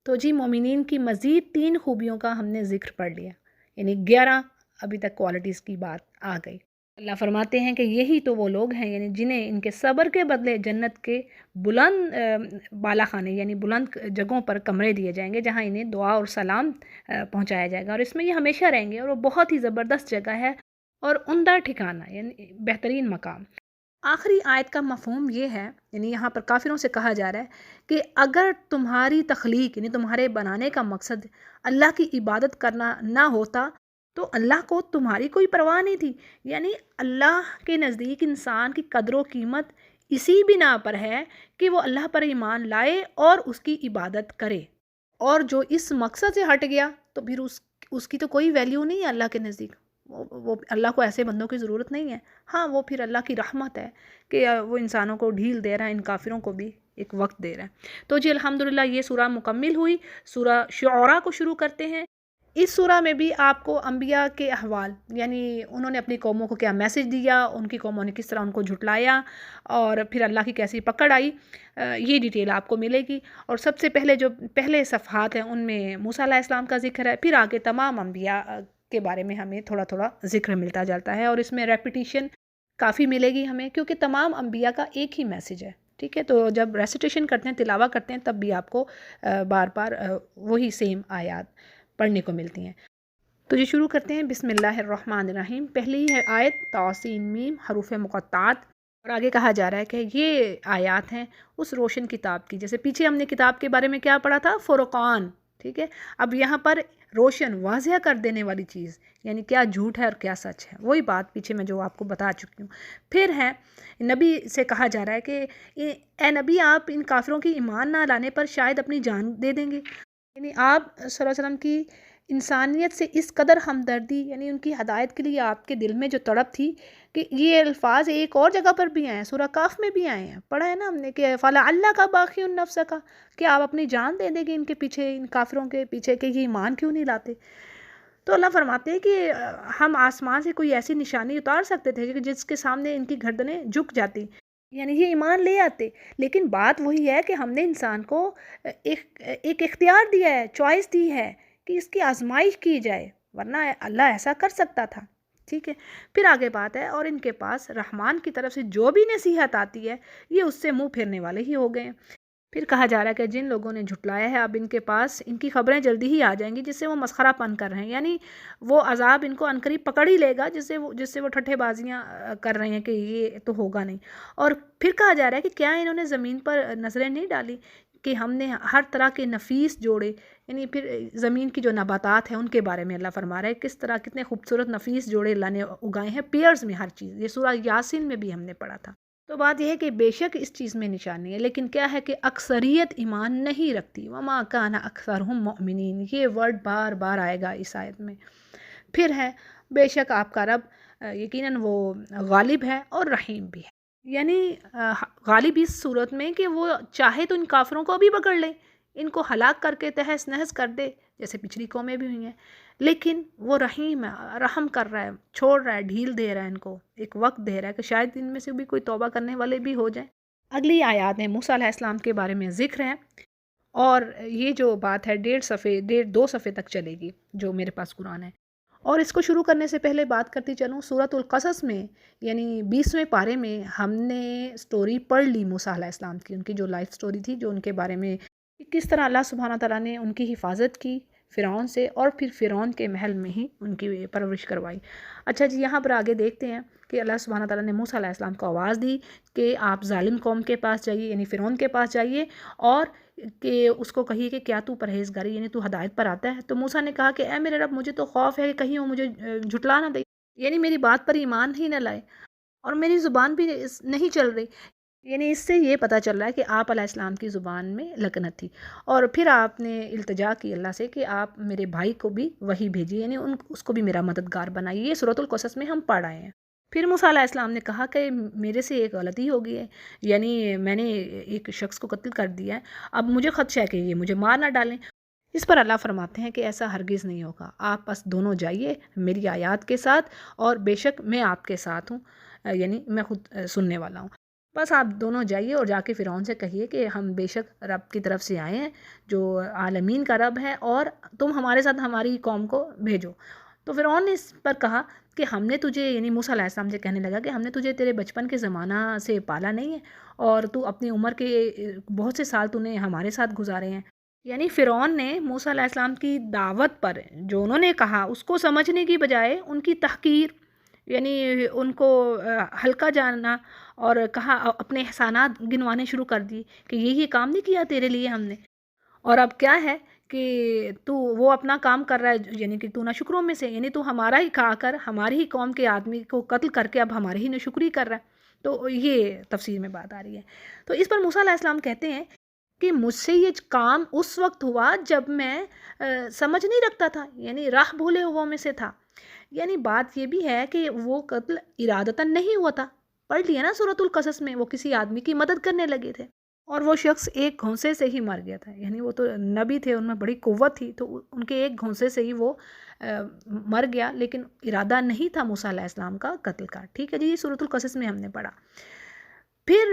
تو جی مومنین کی مزید 3 خوبیوں کا ہم نے ذکر پڑھ لیا، یعنی 11 ابھی تک کوالٹیز کی بات آ گئی۔ اللہ فرماتے ہیں کہ یہی تو وہ لوگ ہیں یعنی جنہیں ان کے صبر کے بدلے جنت کے بلند بالا خانے یعنی بلند جگہوں پر کمرے دیے جائیں گے، جہاں انہیں دعا اور سلام پہنچایا جائے گا، اور اس میں یہ ہمیشہ رہیں گے، اور وہ بہت ہی زبردست جگہ ہے اور عمدہ ٹھکانہ یعنی بہترین مقام۔ آخری آیت کا مفہوم یہ ہے، یعنی یہاں پر کافروں سے کہا جا رہا ہے کہ اگر تمہاری تخلیق یعنی تمہارے بنانے کا مقصد اللہ کی عبادت کرنا نہ ہوتا تو اللہ کو تمہاری کوئی پرواہ نہیں تھی، یعنی اللہ کے نزدیک انسان کی قدر و قیمت اسی بنا پر ہے کہ وہ اللہ پر ایمان لائے اور اس کی عبادت کرے، اور جو اس مقصد سے ہٹ گیا تو پھر اس کی تو کوئی ویلیو نہیں ہے اللہ کے نزدیک۔ وہ اللہ کو ایسے بندوں کی ضرورت نہیں ہے۔ ہاں وہ پھر اللہ کی رحمت ہے کہ وہ انسانوں کو ڈھیل دے رہا ہے، ان کافروں کو بھی ایک وقت دے رہا ہے۔ تو جی الحمدللہ یہ سورہ مکمل ہوئی۔ سورہ شعراء کو شروع کرتے ہیں۔ اس سورہ میں بھی آپ کو انبیاء کے احوال یعنی انہوں نے اپنی قوموں کو کیا میسج دیا، ان کی قوموں نے کس طرح ان کو جھٹلایا، اور پھر اللہ کی کیسی پکڑ آئی، یہ ڈیٹیل آپ کو ملے گی۔ اور سب سے پہلے جو پہلے صفحات ہیں ان میں موسیٰ علیہ السلام کا ذکر ہے، پھر آگے تمام انبیاء کے بارے میں ہمیں تھوڑا تھوڑا ذکر ملتا جاتا ہے، اور اس میں ریپیٹیشن کافی ملے گی ہمیں، کیونکہ تمام انبیاء کا ایک ہی میسج ہے، ٹھیک ہے؟ تو جب ریسیٹیشن کرتے ہیں، تلاوہ کرتے ہیں، تب بھی آپ کو بار بار وہی سیم آیات پڑھنے کو ملتی ہیں۔ تو جی شروع کرتے ہیں، بسم اللہ الرحمن الرحیم۔ پہلی ہے آیت طاسین میم، حروف مقطعات، اور آگے کہا جا رہا ہے کہ یہ آیات ہیں اس روشن کتاب کی، جیسے پیچھے ہم نے کتاب کے بارے میں کیا پڑھا تھا، فرقان، ٹھیک ہے؟ اب یہاں پر روشن واضح کر دینے والی چیز، یعنی کیا جھوٹ ہے اور کیا سچ ہے، وہی بات پیچھے میں جو آپ کو بتا چکی ہوں۔ پھر ہے نبی سے کہا جا رہا ہے کہ اے نبی آپ ان کافروں کی ایمان نہ لانے پر شاید اپنی جان دے دیں گے، یعنی آپ صلی اللہ علیہ وسلم کی انسانیت سے اس قدر ہمدردی، یعنی ان کی ہدایت کے لیے آپ کے دل میں جو تڑپ تھی، کہ یہ الفاظ ایک اور جگہ پر بھی آئے ہیں، سورہ کاف میں بھی آئے ہیں، پڑھا ہے نا ہم نے کہ فَلَعَلَّكَ بَاخِعٌ نَفْسَكَ، کہ آپ اپنی جان دے دیں گے ان کے پیچھے، ان کافروں کے پیچھے، کہ یہ ایمان کیوں نہیں لاتے۔ تو اللہ فرماتے ہیں کہ ہم آسمان سے کوئی ایسی نشانی اتار سکتے تھے کہ جس کے سامنے ان کی گردنیں جھک جاتی، یعنی یہ ایمان لے آتے، لیکن بات وہی ہے کہ ہم نے انسان کو ایک اختیار دیا ہے، چوائس دی ہے کہ اس کی آزمائش کی جائے، ورنہ اللہ ایسا کر سکتا تھا، ٹھیک ہے؟ پھر آگے بات ہے، اور ان کے پاس رحمان کی طرف سے جو بھی نصیحت آتی ہے یہ اس سے منہ پھیرنے والے ہی ہو گئے ہیں۔ پھر کہا جا رہا ہے کہ جن لوگوں نے جھٹلایا ہے اب ان کے پاس ان کی خبریں جلدی ہی آ جائیں گی، جس سے وہ مسخرہ پن کر رہے ہیں، یعنی وہ عذاب ان کو عنقریب پکڑ ہی لے گا، جس سے وہ ٹھٹھے بازیاں کر رہے ہیں کہ یہ تو ہوگا نہیں۔ اور پھر کہا جا رہا ہے کہ کیا انہوں نے زمین پر نظریں نہیں ڈالی کہ ہم نے ہر طرح کے نفیس جوڑے، یعنی پھر زمین کی جو نباتات ہیں ان کے بارے میں اللہ فرما رہا ہے کس طرح کتنے خوبصورت نفیس جوڑے اللہ نے اگائے ہیں، پیئرز میں ہر چیز، یہ سورہ یاسین میں بھی ہم نے پڑھا تھا۔ تو بات یہ ہے کہ بے شک اس چیز میں نشانی ہے، لیکن کیا ہے کہ اکثریت ایمان نہیں رکھتی، وَمَا كَانَ أَكْثَرُهُم مُؤْمِنِينَ، یہ ورڈ بار بار آئے گا اس آیت میں۔ پھر ہے بے شک آپ کا رب یقیناً وہ غالب ہے اور رحیم بھی ہے، یعنی غالب اس صورت میں کہ وہ چاہے تو ان کافروں کو بھی پکڑ لے، ان کو ہلاک کر کے تہس نہس کر دے، جیسے پچھلی قومیں بھی ہوئی ہیں، لیکن وہ رحیم ہے، رحم کر رہا ہے، چھوڑ رہا ہے، ڈھیل دے رہا ہے، ان کو ایک وقت دے رہا ہے کہ شاید ان میں سے بھی کوئی توبہ کرنے والے بھی ہو جائیں۔ اگلی آیات ہیں موسیٰ علیہ السلام کے بارے میں ذکر ہے، اور یہ جو بات ہے 1.5 صفحے تک چلے گی جو میرے پاس قرآن ہے۔ اور اس کو شروع کرنے سے پہلے بات کرتی چلوں، سورۃ القصص میں یعنی 20ویں پارے میں ہم نے سٹوری پڑھ لی موسیٰ علیہ السلام کی، ان کی جو لائف سٹوری تھی، جو ان کے بارے میں کس طرح اللہ سبحانہ تعالیٰ نے ان کی حفاظت کی فرعون سے، اور پھر فرعون کے محل میں ہی ان کی پرورش کروائی۔ اچھا جی یہاں پر آگے دیکھتے ہیں کہ اللہ سبحانہ تعالیٰ نے موسیٰ علیہ السلام کو آواز دی کہ آپ ظالم قوم کے پاس جائیے، یعنی فرعون کے پاس جائیے، اور کہ اس کو کہیے کہ کیا تو پرہیزگاری یعنی تو ہدایت پر آتا ہے۔ تو موسیٰ نے کہا کہ اے میرے رب مجھے تو خوف ہے کہ کہیں وہ مجھے جھٹلا نہ دے، یعنی میری بات پر ایمان ہی نہ لائے، اور میری زبان بھی نہیں چل رہی، یعنی اس سے یہ پتہ چل رہا ہے کہ آپ علیہ السلام کی زبان میں لکنت تھی۔ اور پھر آپ نے التجا کی اللہ سے کہ آپ میرے بھائی کو بھی وحی بھیجیے، یعنی اس کو بھی میرا مددگار بنائیے، یہ سورۃ القصص میں ہم پڑھ آئے ہیں۔ پھر موسیٰ علیہ السلام نے کہا کہ میرے سے ایک غلطی ہو گئی ہے، یعنی میں نے ایک شخص کو قتل کر دیا ہے، اب مجھے خدشہ ہے کہ یہ مجھے مار نہ ڈالیں۔ اس پر اللہ فرماتے ہیں کہ ایسا ہرگز نہیں ہوگا، آپ بس دونوں جائیے میری آیات کے ساتھ، اور بے شک میں آپ کے ساتھ ہوں، یعنی میں خود سننے والا ہوں۔ بس آپ دونوں جائیے اور جا کے فرعون سے کہیے کہ ہم بے شک رب کی طرف سے آئے ہیں جو عالمین کا رب ہے، اور تم ہمارے ساتھ ہماری قوم کو بھیجو۔ تو فرعون نے اس پر کہا کہ ہم نے تجھے، یعنی موسیٰ علیہ السلام سے کہنے لگا کہ ہم نے تجھے تیرے بچپن کے زمانہ سے پالا نہیں ہے، اور تو اپنی عمر کے بہت سے سال تو نے ہمارے ساتھ گزارے ہیں۔ یعنی فرعون نے موسیٰ علیہ السلام کی دعوت پر جو انہوں نے کہا اس کو سمجھنے کی بجائے ان کی تحقیر، یعنی ان کو ہلکا جاننا، اور کہا اپنے احسانات گنوانے شروع کر دی کہ یہ کام نہیں کیا تیرے لیے ہم نے، اور اب کیا ہے کہ تو وہ اپنا کام کر رہا ہے، یعنی کہ تو ناشکروں میں سے، یعنی تو ہمارا ہی کھا کر ہماری ہی قوم کے آدمی کو قتل کر کے اب ہماری ہی ناشکری کر رہا ہے۔ تو یہ تفسیر میں بات آ رہی ہے۔ تو اس پر موسیٰ علیہ السلام کہتے ہیں کہ مجھ سے یہ کام اس وقت ہوا جب میں سمجھ نہیں رکھتا تھا، یعنی راہ بھولے ہوا میں سے تھا۔ یعنی بات یہ بھی ہے کہ وہ قتل ارادتاً نہیں ہوا تھا، پڑھ لیا نا سورۃ القصص میں، وہ کسی آدمی کی مدد کرنے لگے تھے اور وہ شخص ایک گھونسے سے ہی مر گیا تھا، یعنی وہ تو نبی تھے، ان میں بڑی قوت تھی، تو ان کے ایک گھونسے سے ہی وہ مر گیا، لیکن ارادہ نہیں تھا موسیٰ علیہ السلام کا قتل کا۔ ٹھیک ہے جی، یہ سورۃ القصص میں ہم نے پڑھا۔ پھر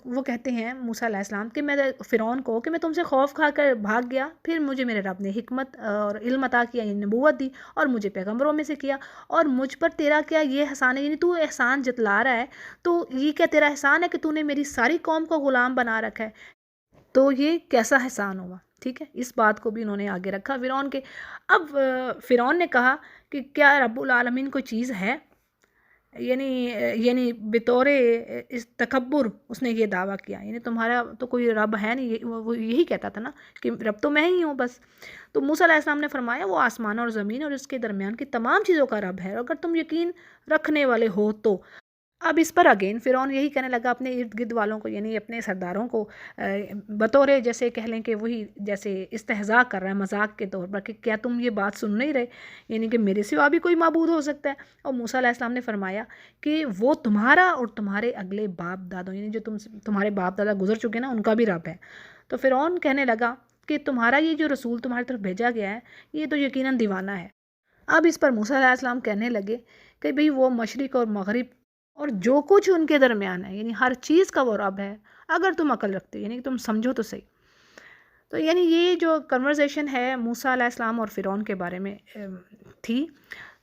وہ کہتے ہیں موسیٰ علیہ السلام کہ میں فرعون کو کہ میں تم سے خوف کھا کر بھاگ گیا، پھر مجھے میرے رب نے حکمت اور علم عطا کیا، یعنی نبوت دی، اور مجھے پیغمبروں میں سے کیا، اور مجھ پر تیرا کیا یہ احسان ہے، یعنی تو احسان جتلا رہا ہے، تو یہ کیا تیرا احسان ہے کہ تو نے میری ساری قوم کو غلام بنا رکھا ہے؟ تو یہ کیسا احسان ہوا؟ ٹھیک ہے، اس بات کو بھی انہوں نے آگے رکھا فرعون کے۔ اب فرعون نے کہا کہ کیا رب العالمین کوئی چیز ہے؟ یعنی بطور اس تکبر اس نے یہ دعویٰ کیا، یعنی تمہارا تو کوئی رب ہے نہیں، وہ یہی کہتا تھا نا کہ رب تو میں ہی ہوں بس۔ تو موسیٰ علیہ السلام نے فرمایا وہ آسمان اور زمین اور اس کے درمیان کی تمام چیزوں کا رب ہے، اگر تم یقین رکھنے والے ہو تو۔ اب اس پر اگین فرعون یہی کہنے لگا اپنے ارد گرد والوں کو، یعنی اپنے سرداروں کو، بطور جیسے کہہ لیں کہ وہی جیسے استہزاء کر رہا ہے، مذاق کے طور پر، کہ کیا تم یہ بات سن نہیں رہے، یعنی کہ میرے سوا بھی کوئی معبود ہو سکتا ہے؟ اور موسیٰ علیہ السلام نے فرمایا کہ وہ تمہارا اور تمہارے اگلے باپ دادوں، یعنی جو تمہارے باپ دادا گزر چکے نا، ان کا بھی رب ہے۔ تو فرعون کہنے لگا کہ تمہارا یہ جو رسول تمہاری طرف بھیجا گیا ہے یہ تو یقیناً دیوانہ ہے۔ اب اس پر موسیٰ علیہ السلام کہنے لگے کہ بھئی وہ مشرق اور مغرب اور جو کچھ ان کے درمیان ہے، یعنی ہر چیز کا وہ رب ہے، اگر تم عقل رکھتے، یعنی کہ تم سمجھو تو صحیح۔ تو یعنی یہ جو کنورزیشن ہے موسیٰ علیہ السلام اور فرعون کے بارے میں تھی۔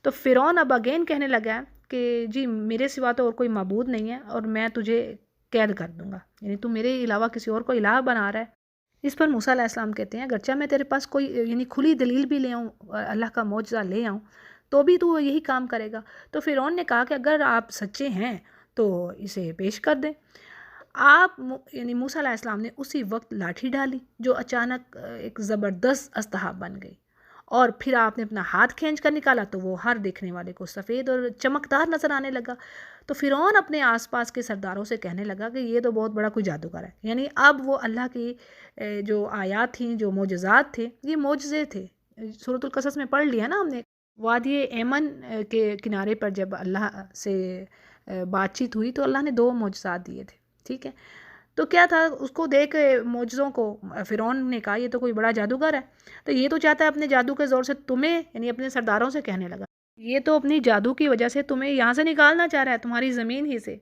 تو فرعون اب اگین کہنے لگا کہ جی میرے سوا تو اور کوئی معبود نہیں ہے، اور میں تجھے قید کر دوں گا، یعنی تو میرے علاوہ کسی اور کو الہ بنا رہا ہے۔ اس پر موسیٰ علیہ السلام کہتے ہیں اگرچہ میں تیرے پاس کوئی یعنی کھلی دلیل بھی لے آؤں، اللہ کا معجزہ لے آؤں، تو بھی تو یہی کام کرے گا۔ تو فرعون نے کہا کہ اگر آپ سچے ہیں تو اسے پیش کر دیں۔ آپ یعنی موسیٰ علیہ السلام نے اسی وقت لاٹھی ڈالی جو اچانک ایک زبردست اسلحہ بن گئی، اور پھر آپ نے اپنا ہاتھ کھینچ کر نکالا تو وہ ہر دیکھنے والے کو سفید اور چمکدار نظر آنے لگا۔ تو فرعون اپنے آس پاس کے سرداروں سے کہنے لگا کہ یہ تو بہت بڑا کوئی جادوگر ہے، یعنی اب وہ اللہ کی جو آیات تھیں، جو معجزات تھے، یہ معجزے تھے۔ سورۃ القصص میں پڑھ لیا نا ہم نے، وادی ایمن کے کنارے پر جب اللہ سے بات چیت ہوئی تو اللہ نے 2 معجزات دیے تھے، ٹھیک ہے۔ تو کیا تھا، اس کو دیکھ معجزوں کو فرعون نے کہا یہ تو کوئی بڑا جادوگر ہے، تو یہ تو چاہتا ہے اپنے جادو کے زور سے تمہیں، یعنی اپنے سرداروں سے کہنے لگا یہ تو اپنی جادو کی وجہ سے تمہیں یہاں سے نکالنا چاہ رہا ہے، تمہاری زمین ہی سے۔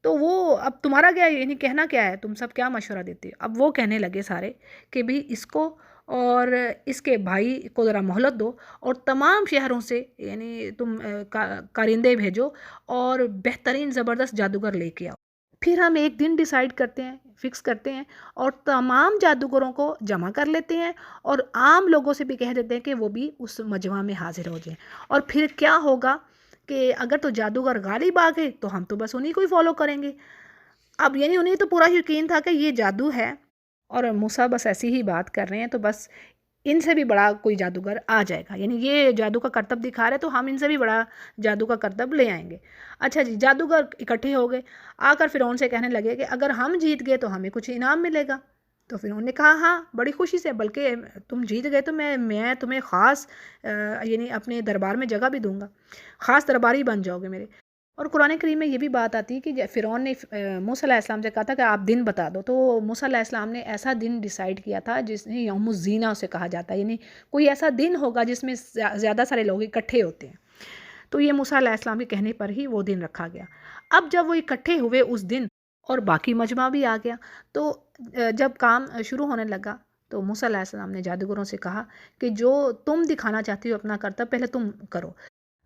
تو وہ اب تمہارا کیا ہے، یعنی کہنا کیا ہے، تم سب کیا مشورہ دیتے؟ اب وہ کہنے لگے سارے کہ بھی اس کو اور اس کے بھائی کو ذرا مہلت دو، اور تمام شہروں سے یعنی تم کارندے بھیجو اور بہترین زبردست جادوگر لے کے آؤ، پھر ہم ایک دن ڈیسائیڈ کرتے ہیں، فکس کرتے ہیں، اور تمام جادوگروں کو جمع کر لیتے ہیں، اور عام لوگوں سے بھی کہہ دیتے ہیں کہ وہ بھی اس مجمع میں حاضر ہو جائیں، اور پھر کیا ہوگا کہ اگر تو جادوگر غالب آ گئے تو ہم تو بس انہیں کو ہی فالو کریں گے۔ اب یعنی انہیں تو پورا یقین تھا کہ یہ جادو ہے، اور موسیٰ بس ایسی ہی بات کر رہے ہیں، تو بس ان سے بھی بڑا کوئی جادوگر آ جائے گا، یعنی یہ جادو کا کرتب دکھا رہے تو ہم ان سے بھی بڑا جادو کا کرتب لے آئیں گے۔ اچھا جی، جادوگر اکٹھے ہو گئے، آ کر فرعون سے کہنے لگے کہ اگر ہم جیت گئے تو ہمیں کچھ انعام ملے گا۔ تو فرعون نے کہا ہاں بڑی خوشی سے، بلکہ تم جیت گئے تو میں تمہیں خاص یعنی اپنے دربار میں جگہ بھی دوں گا، خاص درباری بن جاؤ گے میرے۔ اور قرآن کریم میں یہ بھی بات آتی ہے کہ فرعون نے موسیٰ علیہ السلام سے کہا تھا کہ آپ دن بتا دو، تو موسیٰ علیہ السلام نے ایسا دن ڈیسائیڈ کیا تھا جس نے یوم الزینہ اسے کہا جاتا ہے، یعنی کوئی ایسا دن ہوگا جس میں زیادہ سارے لوگ اکٹھے ہوتے ہیں، تو یہ موسیٰ علیہ السلام کے کہنے پر ہی وہ دن رکھا گیا۔ اب جب وہ اکٹھے ہوئے اس دن اور باقی مجمع بھی آ گیا۔ تو جب کام شروع ہونے لگا تو موسیٰ علیہ السلام نے جادوگروں سے کہا کہ جو تم دکھانا چاہتی ہو اپنا کرتب پہلے تم کرو۔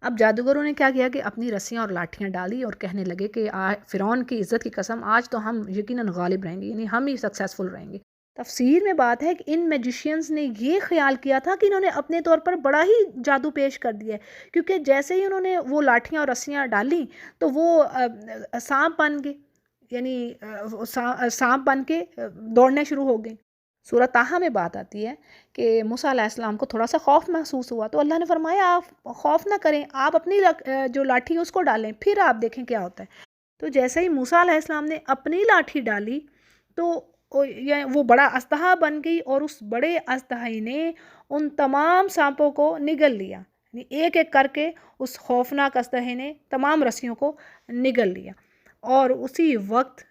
اب جادوگروں نے کیا کیا کہ اپنی رسیاں اور لاٹھیاں ڈالی اور کہنے لگے کہ فرعون کی عزت کی قسم آج تو ہم یقیناً غالب رہیں گے، یعنی ہم ہی سکسیسفل رہیں گے۔ تفسیر میں بات ہے کہ ان میجیشینز نے یہ خیال کیا تھا کہ انہوں نے اپنے طور پر بڑا ہی جادو پیش کر دیا ہے، کیونکہ جیسے ہی انہوں نے وہ لاٹھیاں اور رسیاں ڈالیں تو وہ سانپ بن گئے، یعنی سانپ بن کے دوڑنے شروع ہو گئے۔ سورہ طٰہٰ میں بات آتی ہے کہ موسیٰ علیہ السلام کو تھوڑا سا خوف محسوس ہوا تو اللہ نے فرمایا آپ خوف نہ کریں، آپ اپنی جو لاٹھی ہے اس کو ڈالیں، پھر آپ دیکھیں کیا ہوتا ہے۔ تو جیسے ہی موسیٰ علیہ السلام نے اپنی لاٹھی ڈالی تو وہ بڑا اژدہا بن گئی، اور اس بڑے اژدہے نے ان تمام سانپوں کو نگل لیا، یعنی ایک ایک کر کے اس خوفناک اژدہے نے تمام رسیوں کو نگل لیا، اور اسی وقت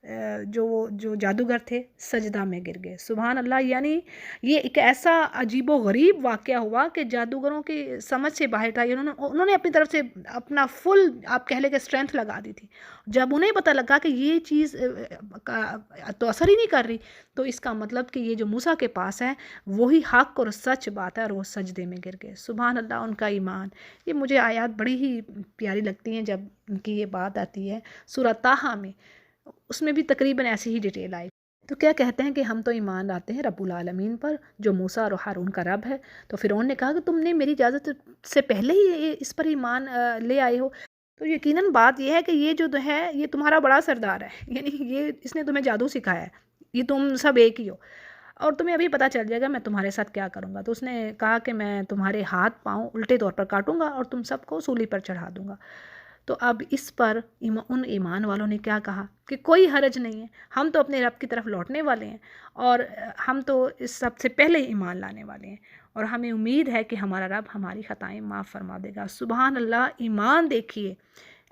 جو جادوگر تھے سجدہ میں گر گئے۔ سبحان اللہ، یعنی یہ ایک ایسا عجیب و غریب واقعہ ہوا کہ جادوگروں کی سمجھ سے باہر تھا۔ انہوں نے اپنی طرف سے اپنا فل آپ کہہ لیں کہ اسٹرینتھ لگا دی تھی۔ جب انہیں پتہ لگا کہ یہ چیز تو اثر ہی نہیں کر رہی، تو اس کا مطلب کہ یہ جو موسیٰ کے پاس ہے وہی حق اور سچ بات ہے، اور وہ سجدے میں گر گئے۔ سبحان اللہ، ان کا ایمان۔ یہ مجھے آیات بڑی ہی پیاری لگتی ہیں جب ان کی یہ بات آتی ہے سورہ طٰہٰ میں، اس میں بھی تقریباً ایسی ہی ڈیٹیل آئی۔ تو کیا کہتے ہیں کہ ہم تو ایمان لاتے ہیں رب العالمین پر جو موسیٰ اور ہارون کا رب ہے۔ تو فرعون نے کہا کہ تم نے میری اجازت سے پہلے ہی اس پر ایمان لے آئے ہو، تو یقیناً بات یہ ہے کہ یہ جو ہے یہ تمہارا بڑا سردار ہے، یعنی اس نے تمہیں جادو سکھایا ہے، یہ تم سب ایک ہی ہو، اور تمہیں ابھی پتہ چل جائے گا میں تمہارے ساتھ کیا کروں گا۔ تو اس نے کہا کہ میں تمہارے ہاتھ پاؤں الٹے طور پر کاٹوں گا اور تم سب کو سولی پر چڑھا دوں گا۔ تو اب اس پر ان ایمان والوں نے کیا کہا کہ کوئی حرج نہیں ہے، ہم تو اپنے رب کی طرف لوٹنے والے ہیں، اور ہم تو اس سب سے پہلے ایمان لانے والے ہیں، اور ہمیں امید ہے کہ ہمارا رب ہماری خطائیں معاف فرما دے گا۔ سبحان اللہ، ایمان دیکھیے،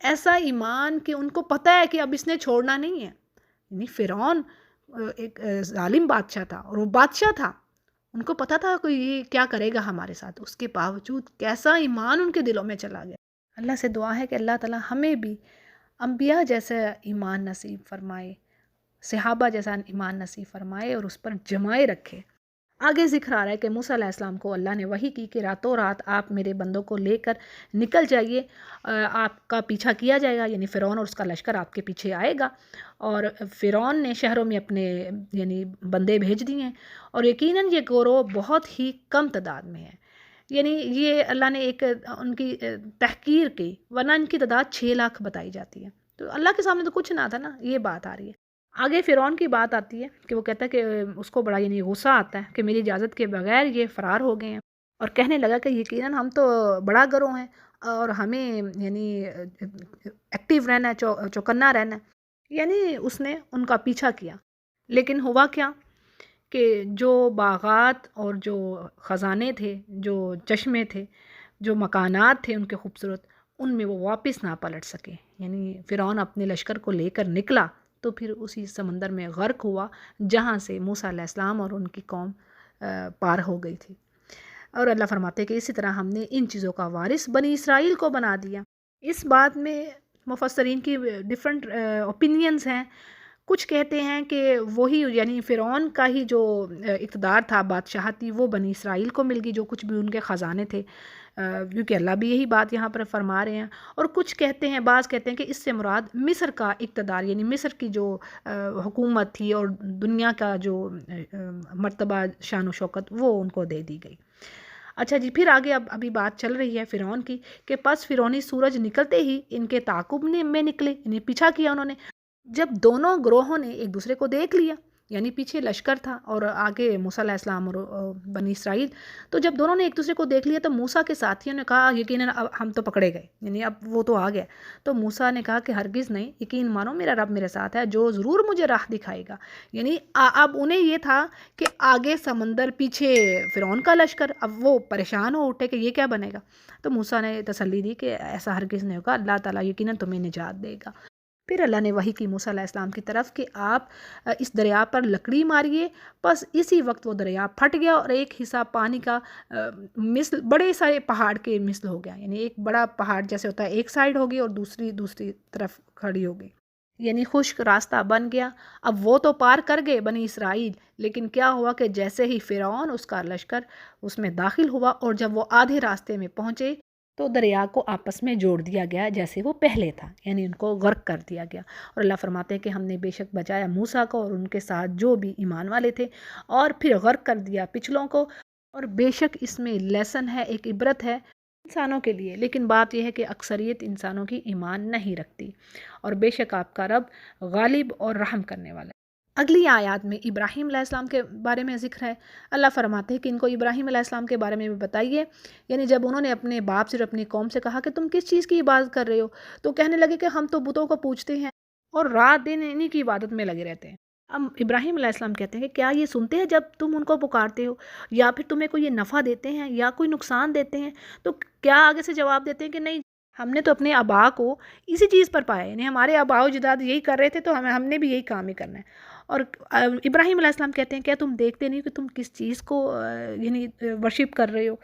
ایسا ایمان کہ ان کو پتہ ہے کہ اب اس نے چھوڑنا نہیں ہے۔ یعنی فرعون ایک ظالم بادشاہ تھا، اور وہ بادشاہ تھا، ان کو پتہ تھا کہ یہ کیا کرے گا ہمارے ساتھ، اس کے باوجود کیسا ایمان ان کے دلوں میں چلا گیا۔ اللہ سے دعا ہے کہ اللہ تعالیٰ ہمیں بھی انبیاء جیسا ایمان نصیب فرمائے، صحابہ جیسا ایمان نصیب فرمائے، اور اس پر جمائے رکھے۔ آگے ذکر آ رہا ہے کہ موسیٰ علیہ السلام کو اللہ نے وحی کی کہ راتوں رات آپ میرے بندوں کو لے کر نکل جائیے، آپ کا پیچھا کیا جائے گا، یعنی فرعون اور اس کا لشکر آپ کے پیچھے آئے گا، اور فرعون نے شہروں میں اپنے یعنی بندے بھیج دیے ہیں، اور یقیناً یہ گروہ بہت ہی کم تعداد میں ہے، یعنی یہ اللہ نے ایک ان کی تحقیر کی، ورنہ ان کی تعداد 6 لاکھ بتائی جاتی ہے۔ تو اللہ کے سامنے تو کچھ نہ تھا نا، یہ بات آ رہی ہے۔ آگے فرعون کی بات آتی ہے کہ وہ کہتا ہے کہ اس کو بڑا یعنی غصہ آتا ہے کہ میری اجازت کے بغیر یہ فرار ہو گئے ہیں، اور کہنے لگا کہ یقیناً ہم تو بڑا گروہ ہیں اور ہمیں یعنی ایکٹیو رہنا ہے، چوکنا رہنا ہے، یعنی اس نے ان کا پیچھا کیا۔ لیکن ہوا کیا کہ جو باغات اور جو خزانے تھے، جو چشمے تھے، جو مکانات تھے ان کے خوبصورت، ان میں وہ واپس نہ پلٹ سکے، یعنی فرعون اپنے لشکر کو لے کر نکلا تو پھر اسی سمندر میں غرق ہوا جہاں سے موسیٰ علیہ السلام اور ان کی قوم پار ہو گئی تھی۔ اور اللہ فرماتے ہیں کہ اسی طرح ہم نے ان چیزوں کا وارث بنی اسرائیل کو بنا دیا۔ اس بات میں مفسرین کی ڈیفرنٹ اوپینینز ہیں۔ کچھ کہتے ہیں کہ وہی یعنی فرعون کا ہی جو اقتدار تھا، بادشاہتی، وہ بنی اسرائیل کو مل گئی، جو کچھ بھی ان کے خزانے تھے، کیونکہ اللہ بھی یہی بات یہاں پر فرما رہے ہیں۔ اور کچھ کہتے ہیں، بعض کہتے ہیں کہ اس سے مراد مصر کا اقتدار، یعنی مصر کی جو حکومت تھی اور دنیا کا جو مرتبہ، شان و شوکت، وہ ان کو دے دی گئی۔ اچھا جی، پھر آگے ابھی بات چل رہی ہے فرعون کی کہ پس فرعونی سورج نکلتے ہی ان کے تعاقب میں نکلے، یعنی پیچھا کیا انہوں نے۔ جب دونوں گروہوں نے ایک دوسرے کو دیکھ لیا، یعنی پیچھے لشکر تھا اور آگے موسیٰ علیہ السلام اور بنی اسرائیل، تو جب دونوں نے ایک دوسرے کو دیکھ لیا تو موسیٰ کے ساتھیوں نے کہا یقیناً اب ہم تو پکڑے گئے، یعنی اب وہ تو آ گیا۔ تو موسیٰ نے کہا کہ ہرگز نہیں، یقین مانو میرا رب میرے ساتھ ہے جو ضرور مجھے راہ دکھائے گا۔ یعنی اب انہیں یہ تھا کہ آگے سمندر، پیچھے فرعون کا لشکر، اب وہ پریشان ہو اٹھے کہ یہ کیا بنے گا۔ تو موسیٰ نے تسلی دی کہ ایسا ہرگز نہیں ہوگا، اللہ تعالیٰ یقیناً تمہیں نجات دے گا۔ پھر اللہ نے وحی کی موسیٰ علیہ السلام کی طرف کہ آپ اس دریا پر لکڑی ماریے، بس اسی وقت وہ دریا پھٹ گیا اور ایک حصہ پانی کا مثل بڑے سارے پہاڑ کے مثل ہو گیا، یعنی ایک بڑا پہاڑ جیسے ہوتا ہے ایک سائیڈ ہو گئی اور دوسری طرف کھڑی ہو گئی، یعنی خشک راستہ بن گیا۔ اب وہ تو پار کر گئے بنی اسرائیل، لیکن کیا ہوا کہ جیسے ہی فرعون اس کا لشکر اس میں داخل ہوا اور جب وہ آدھے راستے میں پہنچے تو دریا کو آپس میں جوڑ دیا گیا جیسے وہ پہلے تھا، یعنی ان کو غرق کر دیا گیا۔ اور اللہ فرماتے ہیں کہ ہم نے بے شک بچایا موسیٰ کو اور ان کے ساتھ جو بھی ایمان والے تھے، اور پھر غرق کر دیا پچھلوں کو۔ اور بے شک اس میں لیسن ہے، ایک عبرت ہے انسانوں کے لیے، لیکن بات یہ ہے کہ اکثریت انسانوں کی ایمان نہیں رکھتی، اور بے شک آپ کا رب غالب اور رحم کرنے والا ہے۔ اگلی آیات میں ابراہیم علیہ السلام کے بارے میں ذکر ہے۔ اللہ فرماتے ہیں کہ ان کو ابراہیم علیہ السلام کے بارے میں بھی بتائیے، یعنی جب انہوں نے اپنے باپ سے اور اپنی قوم سے کہا کہ تم کس چیز کی عبادت کر رہے ہو، تو کہنے لگے کہ ہم تو بتوں کو پوجتے ہیں اور رات دن انہی کی عبادت میں لگے رہتے ہیں۔ اب ابراہیم علیہ السلام کہتے ہیں کہ کیا یہ سنتے ہیں جب تم ان کو پکارتے ہو، یا پھر تمہیں کوئی یہ نفع دیتے ہیں یا کوئی نقصان دیتے ہیں؟ تو کیا آگے سے جواب دیتے ہیں کہ نہیں، ہم نے تو اپنے آبا کو اسی چیز پر پایا، یعنی ہمارے آبا و اجداد یہی کر رہے تھے تو ہم نے بھی یہی کام ہی کرنا ہے۔ اور ابراہیم علیہ السلام کہتے ہیں کیا تم دیکھتے نہیں کہ تم کس چیز کو یعنی ورشپ کر رہے ہو؟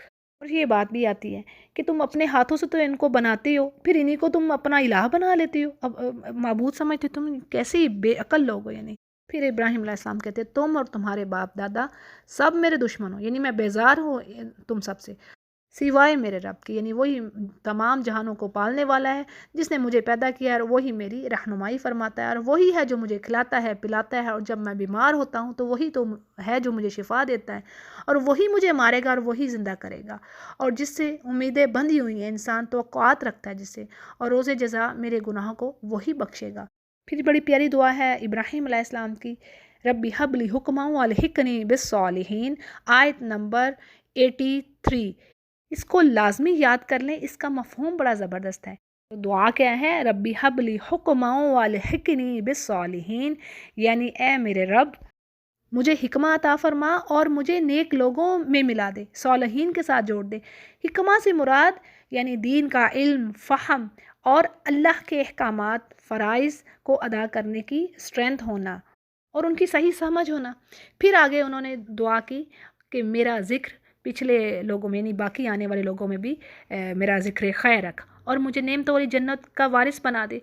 اور یہ بات بھی آتی ہے کہ تم اپنے ہاتھوں سے تو ان کو بناتے ہو، پھر انہی کو تم اپنا الہ بنا لیتے ہو، اب معبود سمجھتے، تم کیسے بے عقل لوگ ہو یعنی۔ پھر ابراہیم علیہ السلام کہتے ہیں تم اور تمہارے باپ دادا سب میرے دشمن ہو، یعنی میں بیزار ہوں تم سب سے سوائے میرے رب کی، یعنی وہی تمام جہانوں کو پالنے والا ہے جس نے مجھے پیدا کیا ہے، اور وہی میری رہنمائی فرماتا ہے، اور وہی ہے جو مجھے کھلاتا ہے پلاتا ہے، اور جب میں بیمار ہوتا ہوں تو وہی تو ہے جو مجھے شفا دیتا ہے، اور وہی مجھے مارے گا اور وہی زندہ کرے گا، اور جس سے امیدیں بندھی ہوئی ہیں، انسان توقعات رکھتا ہے جس سے، اور روز جزا میرے گناہوں کو وہی بخشے گا۔ پھر بڑی پیاری دعا ہے ابراہیم علیہ السلام کی، ربی حب لی حکما والحقنی بالصالحین، آیت نمبر 83۔ اس کو لازمی یاد کر لیں، اس کا مفہوم بڑا زبردست ہے۔ تو دعا کیا ہے؟ ربی حب لی حکما والحقنی بالصالحین، یعنی اے میرے رب مجھے حکمہ عطا فرما اور مجھے نیک لوگوں میں ملا دے، صالحین کے ساتھ جوڑ دے۔ حکمہ سے مراد یعنی دین کا علم، فہم اور اللہ کے احکامات فرائض کو ادا کرنے کی اسٹرینتھ ہونا اور ان کی صحیح سمجھ ہونا۔ پھر آگے انہوں نے دعا کی کہ میرا ذکر پچھلے لوگوں میں یعنی باقی آنے والے لوگوں میں بھی میرا ذکر خیر رکھ، اور مجھے نعمتوں والی جنت کا وارث بنا دے،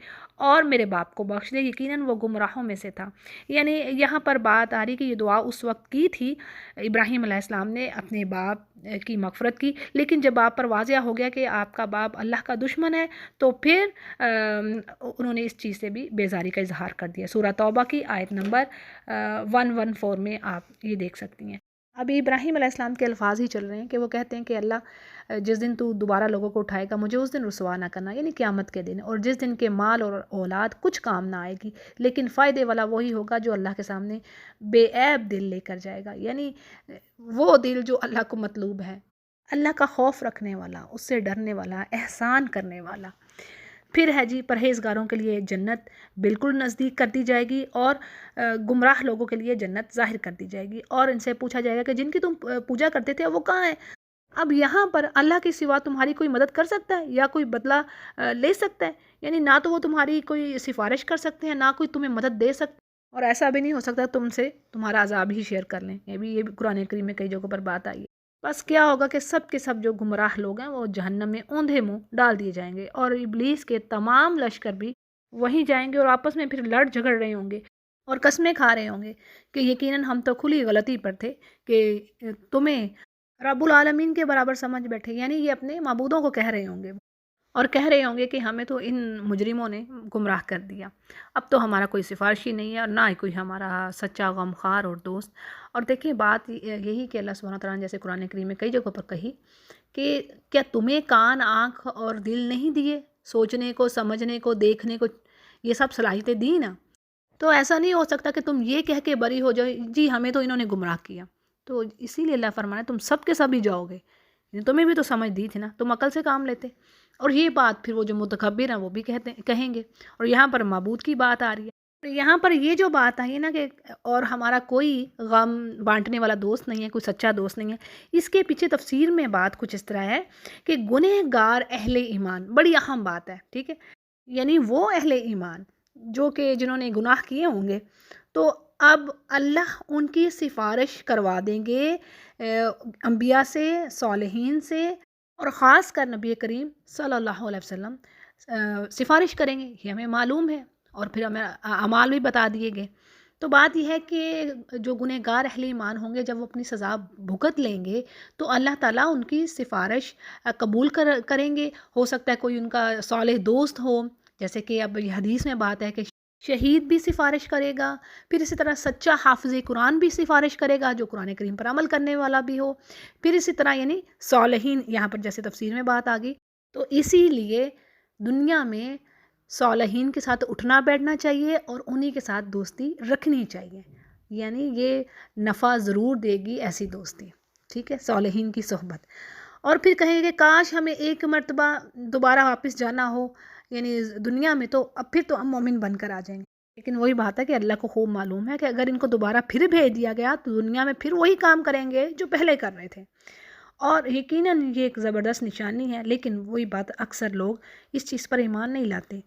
اور میرے باپ کو بخش دے، یقیناً وہ گمراہوں میں سے تھا۔ یعنی یہاں پر بات آ رہی کہ یہ دعا اس وقت کی تھی ابراہیم علیہ السلام نے اپنے باپ کی مغفرت کی، لیکن جب آپ پر واضح ہو گیا کہ آپ کا باپ اللہ کا دشمن ہے تو پھر انہوں نے اس چیز سے بھی بیزاری کا اظہار کر دیا۔ سورہ توبہ کی آیت نمبر 114 میں آپ یہ دیکھ سکتی ہیں۔ ابھی ابراہیم علیہ السلام کے الفاظ ہی چل رہے ہیں کہ وہ کہتے ہیں کہ اللہ جس دن تو دوبارہ لوگوں کو اٹھائے گا مجھے اس دن رسوا نہ کرنا، یعنی قیامت کے دن، اور جس دن کے مال اور اولاد کچھ کام نہ آئے گی، لیکن فائدے والا وہی ہوگا جو اللہ کے سامنے بے عیب دل لے کر جائے گا، یعنی وہ دل جو اللہ کو مطلوب ہے، اللہ کا خوف رکھنے والا، اس سے ڈرنے والا، احسان کرنے والا۔ پھر ہے جی پرہیزگاروں کے لیے جنت بالکل نزدیک کر دی جائے گی، اور گمراہ لوگوں کے لیے جنت ظاہر کر دی جائے گی، اور ان سے پوچھا جائے گا کہ جن کی تم پوجا کرتے تھے وہ کہاں ہیں؟ اب یہاں پر اللہ کے سوا تمہاری کوئی مدد کر سکتا ہے یا کوئی بدلہ لے سکتا ہے؟ یعنی نہ تو وہ تمہاری کوئی سفارش کر سکتے ہیں، نہ کوئی تمہیں مدد دے سکتا، اور ایسا بھی نہیں ہو سکتا تم سے تمہارا عذاب ہی شیئر کر لیں۔ یہ بھی قرآن کریم میں کئی جگہوں پر بات آئی ہے۔ بس کیا ہوگا کہ سب کے سب جو گمراہ لوگ ہیں وہ جہنم میں اوندھے منہ ڈال دیے جائیں گے، اور ابلیس کے تمام لشکر بھی وہیں جائیں گے، اور آپس میں پھر لڑ جھگڑ رہے ہوں گے اور قسمیں کھا رہے ہوں گے کہ یقیناً ہم تو کھلی غلطی پر تھے کہ تمہیں رب العالمین کے برابر سمجھ بیٹھے، یعنی یہ اپنے معبودوں کو کہہ رہے ہوں گے اور کہہ رہے ہوں گے کہ ہمیں تو ان مجرموں نے گمراہ کر دیا، اب تو ہمارا کوئی سفارشی نہیں ہے اور نہ ہی کوئی ہمارا سچا غمخوار اور دوست۔ اور دیکھیں بات یہی کہ اللہ سبحانہ تعالیٰ نے جیسے قرآن کریم میں کئی جگہوں پر کہی کہ کیا تمہیں کان، آنکھ اور دل نہیں دیے سوچنے کو، سمجھنے کو، دیکھنے کو، یہ سب صلاحیتیں دی نا؟ تو ایسا نہیں ہو سکتا کہ تم یہ کہہ کے بری ہو جاؤ جی ہمیں تو انہوں نے گمراہ کیا۔ تو اسی لیے اللہ فرمایا تم سب کے سب ہی جاؤ گے، تمہیں بھی تو سمجھ دی تھی نا، تم عقل سے کام لیتے۔ اور یہ بات پھر وہ جو متکبر ہیں وہ بھی کہیں گے، اور یہاں پر معبود کی بات آ رہی ہے۔ یہاں پر یہ جو بات آئی ہے نا کہ اور ہمارا کوئی غم بانٹنے والا دوست نہیں ہے، کوئی سچا دوست نہیں ہے، اس کے پیچھے تفسیر میں بات کچھ اس طرح ہے کہ گنہگار اہل ایمان، بڑی اہم بات ہے، ٹھیک ہے، یعنی وہ اہل ایمان جو کہ جنہوں نے گناہ کیے ہوں گے، تو اب اللہ ان کی سفارش کروا دیں گے انبیاء سے، صالحین سے، اور خاص کر نبی کریم صلی اللہ علیہ وسلم سفارش کریں گے، یہ ہمیں معلوم ہے۔ اور پھر ہمیں اعمال بھی بتا دیے گئے۔ تو بات یہ ہے کہ جو گنہگار اہل ایمان ہوں گے جب وہ اپنی سزا بھگت لیں گے تو اللہ تعالیٰ ان کی سفارش قبول کریں گے۔ ہو سکتا ہے کوئی ان کا صالح دوست ہو، جیسے کہ اب یہ حدیث میں بات ہے کہ شہید بھی سفارش کرے گا، پھر اسی طرح سچا حافظ قرآن بھی سفارش کرے گا جو قرآن کریم پر عمل کرنے والا بھی ہو، پھر اسی طرح یعنی صالحین، یہاں پر جیسے تفسیر میں بات آ گئی۔ تو اسی لیے دنیا میں صالحین کے ساتھ اٹھنا بیٹھنا چاہیے اور انہی کے ساتھ دوستی رکھنی چاہیے، یعنی یہ نفع ضرور دے گی ایسی دوستی، ٹھیک ہے، صالحین کی صحبت۔ اور پھر کہیں کہ کاش ہمیں ایک مرتبہ دوبارہ واپس جانا ہو یعنی دنیا میں، تو اب پھر تو ہم مومن بن کر آ جائیں گے، لیکن وہی بات ہے کہ اللہ کو خوب معلوم ہے کہ اگر ان کو دوبارہ پھر بھیج دیا گیا تو دنیا میں پھر وہی کام کریں گے جو پہلے کر رہے تھے، اور یقیناً یہ ایک زبردست نشانی ہے، لیکن وہی بات اکثر لوگ اس چیز پر ایمان نہیں لاتے۔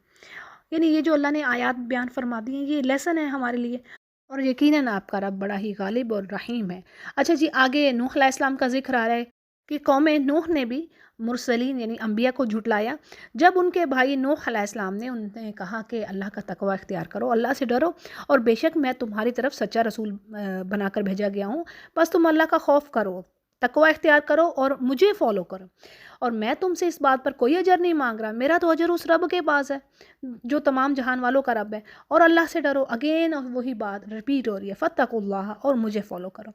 یعنی یہ جو اللہ نے آیات بیان فرما دی ہیں یہ لیسن ہے ہمارے لیے، اور یقیناً آپ کا رب بڑا ہی غالب اور رحیم ہے۔ اچھا جی، آگے نوح علیہ السلام کا ذکر آ رہا ہے کہ قوم نوح نے بھی مرسلین یعنی انبیاء کو جھٹلایا، جب ان کے بھائی نوح علیہ السلام نے انہیں کہا کہ اللہ کا تقوی اختیار کرو، اللہ سے ڈرو، اور بے شک میں تمہاری طرف سچا رسول بنا کر بھیجا گیا ہوں، بس تم اللہ کا خوف کرو، تقوی اختیار کرو اور مجھے فالو کرو، اور میں تم سے اس بات پر کوئی اجر نہیں مانگ رہا، میرا تو اجر اس رب کے پاس ہے جو تمام جہان والوں کا رب ہے، اور اللہ سے ڈرو، اگین اور وہی بات رپیٹ ہو رہی ہے، فاتقوا اللہ، اور مجھے فالو کرو۔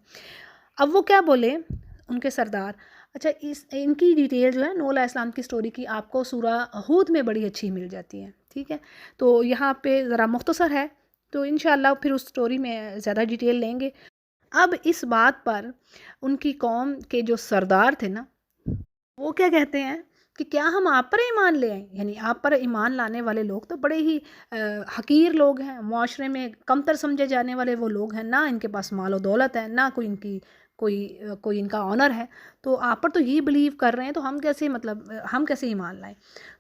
اب وہ کیا بولے ان کے سردار؟ اچھا، ان کی ڈیٹیل جو ہے نوح علیہ السلام کی سٹوری کی آپ کو سورہ ہود میں بڑی اچھی مل جاتی ہے، ٹھیک ہے، تو یہاں پہ ذرا مختصر ہے، تو انشاءاللہ پھر اس سٹوری میں زیادہ ڈیٹیل لیں گے۔ اب اس بات پر ان کی قوم کے جو سردار تھے نا، وہ کیا کہتے ہیں کہ کیا ہم آپ پر ایمان لے آئیں؟ یعنی آپ پر ایمان لانے والے لوگ تو بڑے ہی حقیر لوگ ہیں، معاشرے میں کمتر سمجھے جانے والے وہ لوگ ہیں، نہ ان کے پاس مال و دولت ہے، نہ کوئی ان کی کوئی ان کا آنر ہے، تو آپ پر تو یہ بلیو کر رہے ہیں، تو ہم کیسے ایمان لائیں؟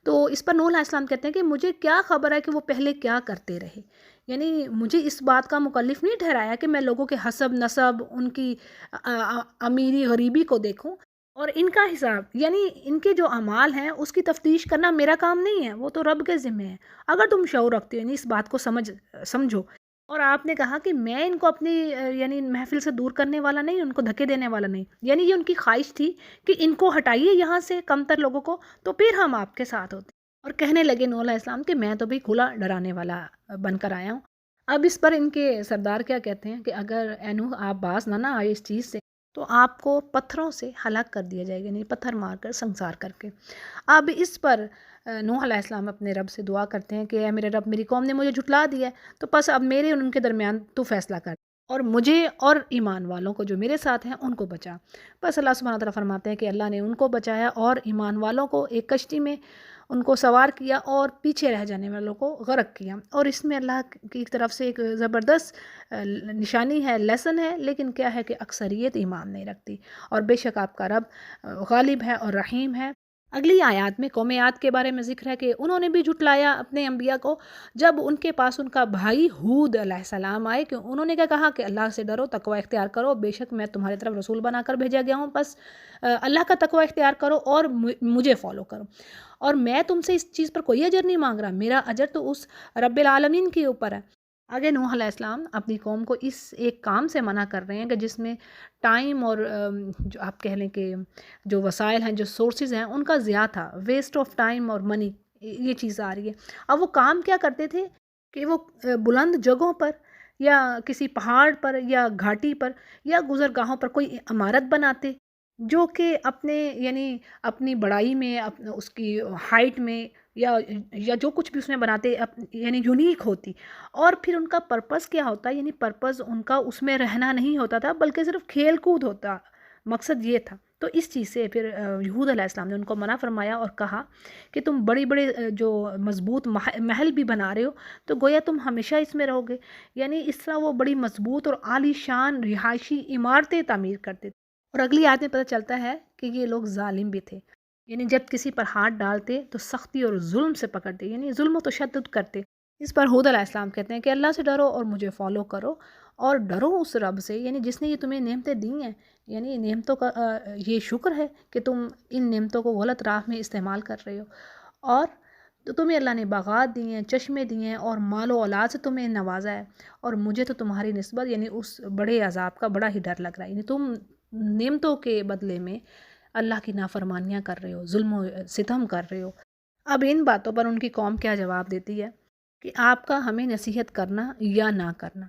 تو اس پر نوح علیہ السلام کہتے ہیں کہ مجھے کیا خبر ہے کہ وہ پہلے کیا کرتے رہے، یعنی مجھے اس بات کا مکلف نہیں ٹھہرایا کہ میں لوگوں کے حسب نسب، ان کی امیری غریبی کو دیکھوں، اور ان کا حساب یعنی ان کے جو اعمال ہیں اس کی تفتیش کرنا میرا کام نہیں ہے، وہ تو رب کے ذمہ ہے۔ اگر تم شعور رکھتے ہو یعنی اس بات کو سمجھو، اور آپ نے کہا کہ میں ان کو اپنی یعنی محفل سے دور کرنے والا نہیں، ان کو دھکے دینے والا نہیں، یعنی یہ ان کی خواہش تھی کہ ان کو ہٹائیے یہاں سے کمتر لوگوں کو، تو پھر ہم آپ کے ساتھ ہوتے۔ اور کہنے لگے نوح علیہ السلام کہ میں تو بھی کھلا ڈرانے والا بن کر آیا ہوں۔ اب اس پر ان کے سردار کیا کہتے ہیں کہ اگر اے نوح آپ باز نہ آئے اس چیز سے تو آپ کو پتھروں سے ہلاک کر دیا جائے گا، یعنی پتھر مار کر سنسار کر کے۔ اب اس پر نوح علیہ السلام اپنے رب سے دعا کرتے ہیں کہ اے میرے رب، میری قوم نے مجھے جھٹلا دیا ہے، تو بس اب میرے اور ان کے درمیان تو فیصلہ کر، اور مجھے اور ایمان والوں کو جو میرے ساتھ ہیں ان کو بچا۔ بس اللہ سبحانہ تعالیٰ فرماتے ہیں کہ اللہ نے ان کو بچایا اور ایمان والوں کو ایک کشتی میں ان کو سوار کیا اور پیچھے رہ جانے والوں کو غرق کیا، اور اس میں اللہ کی طرف سے ایک زبردست نشانی ہے، لیسن ہے، لیکن کیا ہے کہ اکثریت ایمان نہیں رکھتی، اور بے شک آپ کا رب غالب ہے اور رحیم ہے۔ اگلی آیات میں قوم عاد کے بارے میں ذکر ہے کہ انہوں نے بھی جھٹلایا اپنے انبیاء کو، جب ان کے پاس ان کا بھائی ہود علیہ السلام آئے کہ انہوں نے کیا کہا کہ اللہ سے ڈرو، تقوی اختیار کرو، بے شک میں تمہاری طرف رسول بنا کر بھیجا گیا ہوں، بس اللہ کا تقوی اختیار کرو اور مجھے فالو کرو، اور میں تم سے اس چیز پر کوئی اجر نہیں مانگ رہا، میرا اجر تو اس رب العالمین کے اوپر ہے۔ آگے نوح علیہ السلام اپنی قوم کو اس ایک کام سے منع کر رہے ہیں کہ جس میں ٹائم اور جو آپ کہہ لیں کہ جو وسائل ہیں، جو سورسز ہیں، ان کا ضیاع تھا، ویسٹ آف ٹائم اور منی، یہ چیز آ رہی ہے۔ اب وہ کام کیا کرتے تھے کہ وہ بلند جگہوں پر یا کسی پہاڑ پر یا گھاٹی پر یا گزرگاہوں پر کوئی عمارت بناتے جو کہ اپنے یعنی اپنی بڑائی میں، اس کی ہائٹ میں یا جو کچھ بھی اس میں بناتے یعنی یونیک ہوتی، اور پھر ان کا پرپس کیا ہوتا ہے، یعنی پرپس ان کا اس میں رہنا نہیں ہوتا تھا بلکہ صرف کھیل کود ہوتا، مقصد یہ تھا۔ تو اس چیز سے پھر ہود علیہ السلام نے ان کو منع فرمایا اور کہا کہ تم بڑے بڑے جو مضبوط محل بھی بنا رہے ہو تو گویا تم ہمیشہ اس میں رہو گے، یعنی اس طرح وہ بڑی مضبوط اور عالی شان رہائشی عمارتیں تعمیر کرتے تھے۔ اور اگلی آیت میں پتہ چلتا ہے کہ یہ لوگ ظالم بھی تھے، یعنی جب کسی پر ہاتھ ڈالتے تو سختی اور ظلم سے پکڑتے، یعنی ظلم و تشدد کرتے۔ اس پر ہود علیہ السلام کہتے ہیں کہ اللہ سے ڈرو اور مجھے فالو کرو، اور ڈرو اس رب سے یعنی جس نے یہ تمہیں نعمتیں دی ہیں، یعنی نعمتوں کا یہ شکر ہے کہ تم ان نعمتوں کو غلط راہ میں استعمال کر رہے ہو، اور تو تمہیں اللہ نے باغات دیے ہیں، چشمے دیے ہیں اور مال و اولاد سے تمہیں نوازا ہے، اور مجھے تو تمہاری نسبت یعنی اس بڑے عذاب کا بڑا ہی ڈر لگ رہا ہے، یعنی تم نعمتوں کے بدلے میں اللہ کی نافرمانیاں کر رہے ہو، ظلم و ستم کر رہے ہو۔ اب ان باتوں پر ان کی قوم کیا جواب دیتی ہے کہ آپ کا ہمیں نصیحت کرنا یا نہ کرنا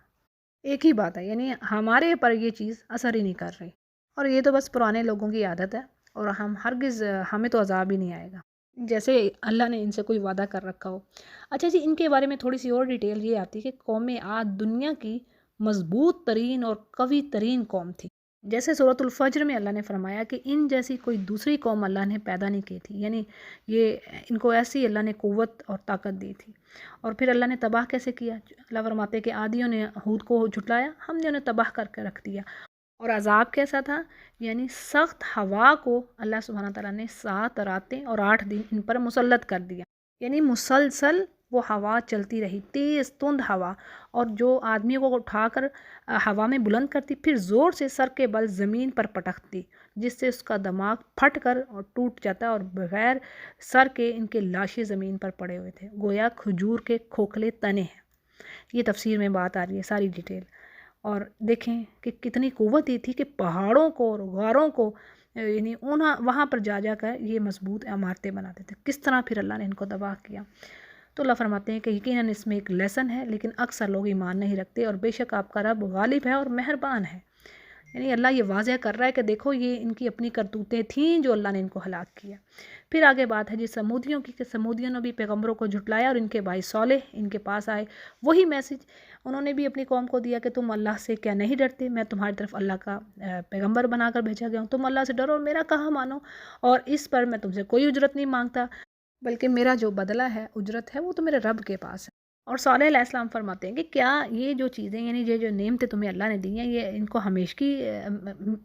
ایک ہی بات ہے، یعنی ہمارے پر یہ چیز اثر ہی نہیں کر رہی، اور یہ تو بس پرانے لوگوں کی عادت ہے، اور ہم ہرگز ہمیں تو عذاب ہی نہیں آئے گا جیسے اللہ نے ان سے کوئی وعدہ کر رکھا ہو۔ اچھا جی، ان کے بارے میں تھوڑی سی اور ڈیٹیل یہ آتی ہے کہ قوم عاد دنیا کی مضبوط ترین اور قوی ترین قوم تھی، جیسے سورۃ الفجر میں اللہ نے فرمایا کہ ان جیسی کوئی دوسری قوم اللہ نے پیدا نہیں کی تھی، یعنی یہ ان کو ایسی اللہ نے قوت اور طاقت دی تھی۔ اور پھر اللہ نے تباہ کیسے کیا؟ اللہ فرماتے کہ عادیوں نے ہود کو جھٹلایا، ہم نے انہیں تباہ کر کے رکھ دیا۔ اور عذاب کیسا تھا؟ یعنی سخت ہوا کو اللہ سبحانہ تعالیٰ نے 7 راتیں اور 8 دن ان پر مسلط کر دیا، یعنی مسلسل وہ ہوا چلتی رہی، تیز تند ہوا، اور جو آدمی کو اٹھا کر ہوا میں بلند کرتی، پھر زور سے سر کے بل زمین پر پٹکتی، جس سے اس کا دماغ پھٹ کر اور ٹوٹ جاتا، اور بغیر سر کے ان کے لاشیں زمین پر پڑے ہوئے تھے، گویا کھجور کے کھوکھلے تنے ہیں۔ یہ تفسیر میں بات آ رہی ہے ساری ڈیٹیل، اور دیکھیں کہ کتنی قوت یہ تھی کہ پہاڑوں کو اور غاروں کو یعنی وہاں پر جا جا کر یہ مضبوط عمارتیں بناتے تھے، کس طرح پھر اللہ نے ان کو تباہ کیا۔ تو اللہ فرماتے ہیں کہ یقیناً اس میں ایک لیسن ہے، لیکن اکثر لوگ ایمان نہیں رکھتے، اور بے شک آپ کا رب غالب ہے اور مہربان ہے۔ یعنی اللہ یہ واضح کر رہا ہے کہ دیکھو یہ ان کی اپنی کرتوتیں تھیں جو اللہ نے ان کو ہلاک کیا۔ پھر آگے بات ہے جی سمودیوں کی، کہ سمودیوں نے بھی پیغمبروں کو جھٹلایا، اور ان کے بھائی صالح ان کے پاس آئے، وہی میسج انہوں نے بھی اپنی قوم کو دیا کہ تم اللہ سے کیا نہیں ڈرتے؟ میں تمہاری طرف اللہ کا پیغمبر بنا کر بھیجا گیا ہوں، تم اللہ سے ڈرو اور میرا کہا مانو، اور اس پر میں تم سے کوئی اجرت نہیں مانگتا، بلکہ میرا جو بدلہ ہے، اجرت ہے، وہ تو میرے رب کے پاس ہے۔ اور صالح علیہ السلام فرماتے ہیں کہ کیا یہ جو چیزیں یعنی یہ جو نعمتیں تمہیں اللہ نے دی ہیں، یہ ان کو ہمیشہ کی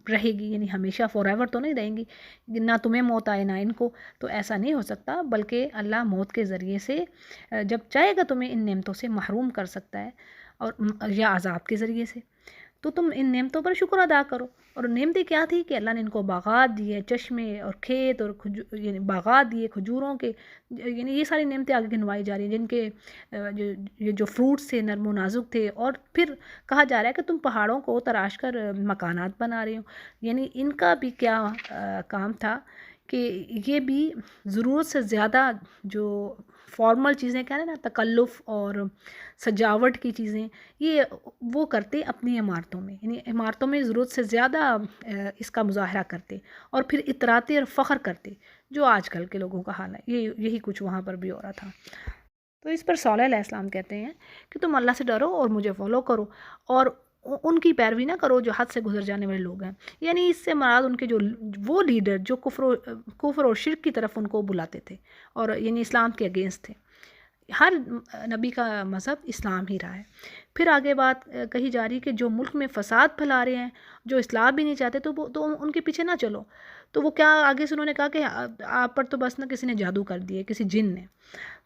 رہے گی، یعنی ہمیشہ فار ایور تو نہیں رہیں گی، نہ تمہیں موت آئے نہ ان کو، تو ایسا نہیں ہو سکتا، بلکہ اللہ موت کے ذریعے سے جب چاہے گا تمہیں ان نعمتوں سے محروم کر سکتا ہے، اور یا عذاب کے ذریعے سے، تو تم ان نعمتوں پر شکر ادا کرو۔ اور نعمتیں کیا تھی کہ اللہ نے ان کو باغات دیے، چشمے اور کھیت، اور یعنی باغات دیے کھجوروں کے، یعنی یہ ساری نعمتیں آگے گنوائی جا رہی ہیں، جن کے یہ جو فروٹس تھے نرم و نازک تھے، اور پھر کہا جا رہا ہے کہ تم پہاڑوں کو تراش کر مکانات بنا رہے ہو، یعنی ان کا بھی کیا کام تھا کہ یہ بھی ضرورت سے زیادہ جو فارمل چیزیں کہہ رہے ہیں نا، تکلف اور سجاوٹ کی چیزیں، یہ وہ کرتے اپنی عمارتوں میں، یعنی عمارتوں میں ضرورت سے زیادہ اس کا مظاہرہ کرتے، اور پھر اتراتے اور فخر کرتے، جو آج کل کے لوگوں کا حال ہے، یہی کچھ وہاں پر بھی ہو رہا تھا۔ تو اس پر صالح علیہ السلام کہتے ہیں کہ تم اللہ سے ڈرو اور مجھے فالو کرو، اور ان کی پیروی نہ کرو جو حد سے گزر جانے والے لوگ ہیں، یعنی اس سے مراد ان کے جو وہ لیڈر جو کفر اور شرک کی طرف ان کو بلاتے تھے، اور یعنی اسلام کے اگینسٹ تھے۔ ہر نبی کا مذہب اسلام ہی رہا ہے۔ پھر آگے بات کہی جا رہی کہ جو ملک میں فساد پھیلا رہے ہیں، جو اصلاح بھی نہیں چاہتے، تو ان کے پیچھے نہ چلو۔ تو وہ کیا آگے سے انہوں نے کہا کہ آپ پر تو بس نہ کسی نے جادو کر دیا، کسی جن نے،